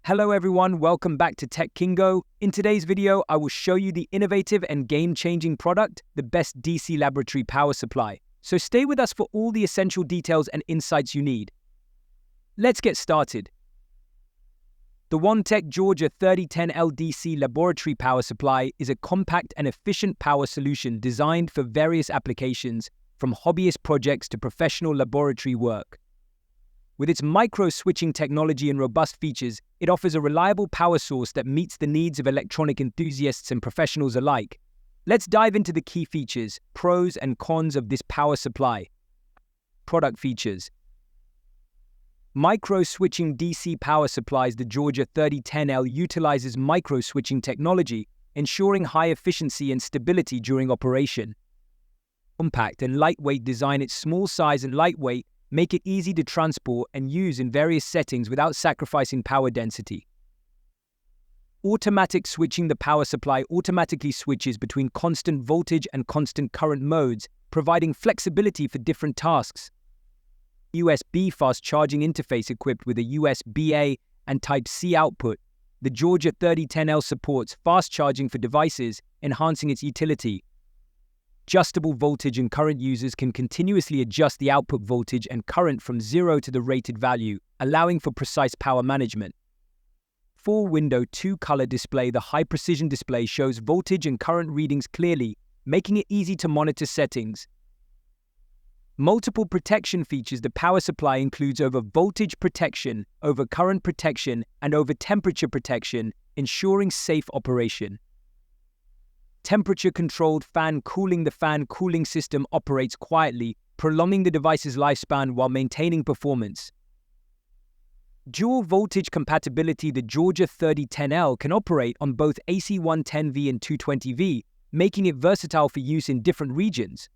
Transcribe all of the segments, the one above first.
Hello everyone, welcome back to Tech Kingo. In today's video, I will show you the innovative and game-changing product, the best DC laboratory power supply. So stay with us for all the essential details and insights you need. Let's get started. The Wanptek GA3010L DC laboratory power supply is a compact and efficient power solution designed for various applications, from hobbyist projects to professional laboratory work. With its micro-switching technology and robust features, it offers a reliable power source that meets the needs of electronic enthusiasts and professionals alike. Let's dive into the key features, pros and cons of this power supply. Product features. Micro-switching DC power supplies. The GA3010L utilizes micro-switching technology, ensuring high efficiency and stability during operation. Compact and lightweight design. Its small size and lightweight make it easy to transport and use in various settings without sacrificing power density. Automatic switching. The power supply automatically switches between constant voltage and constant current modes, providing flexibility for different tasks. USB fast charging interface. Equipped with a USB-A and Type-C output, the GA3010L supports fast charging for devices, enhancing its utility. Adjustable voltage and current. Users can continuously adjust the output voltage and current from 0 to the rated value, allowing for precise power management. 4-window 2-color display. The high-precision display shows voltage and current readings clearly, making it easy to monitor settings. Multiple protection features. The power supply includes over voltage protection, over current protection, and over temperature protection, ensuring safe operation. Temperature-controlled fan cooling. The fan cooling system operates quietly, prolonging the device's lifespan while maintaining performance. Dual voltage compatibility. The GA3010L can operate on both AC 110V and 220V, making it versatile for use in different regions.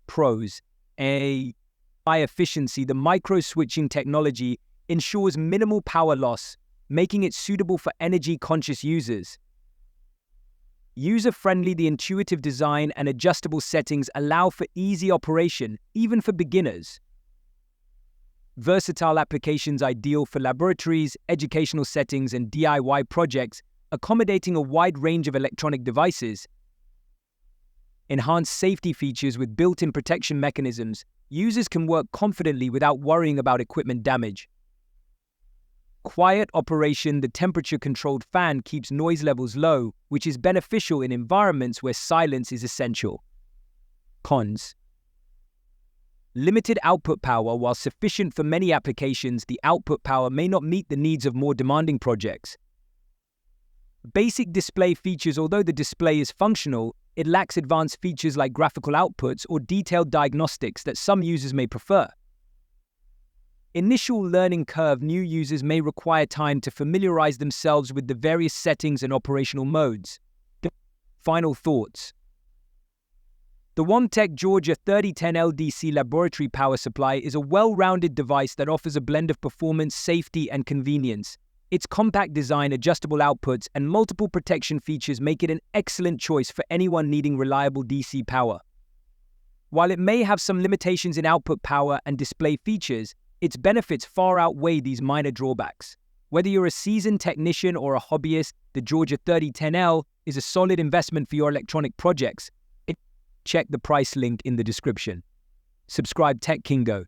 Pros. High efficiency. The micro-switching technology ensures minimal power loss, making it suitable for energy-conscious users. User-friendly. The intuitive design and adjustable settings allow for easy operation, even for beginners. Versatile applications. Ideal for laboratories, educational settings, and DIY projects, accommodating a wide range of electronic devices. Enhanced safety features. With built-in protection mechanisms, users can work confidently without worrying about equipment damage. Quiet operation. The temperature-controlled fan keeps noise levels low, which is beneficial in environments where silence is essential. Cons. Limited output power. While sufficient for many applications, the output power may not meet the needs of more demanding projects. Basic display features. Although the display is functional, it lacks advanced features like graphical outputs or detailed diagnostics that some users may prefer. Initial learning curve. New users may require time to familiarize themselves with the various settings and operational modes. Final thoughts. The Wanptek GA3010L DC laboratory power supply is a well-rounded device that offers a blend of performance, safety, and convenience. Its compact design, adjustable outputs, and multiple protection features make it an excellent choice for anyone needing reliable DC power. While it may have some limitations in output power and display features, its benefits far outweigh these minor drawbacks. Whether you're a seasoned technician or a hobbyist, the GA3010L is a solid investment for your electronic projects. Check the price link in the description. Subscribe Tech Kingo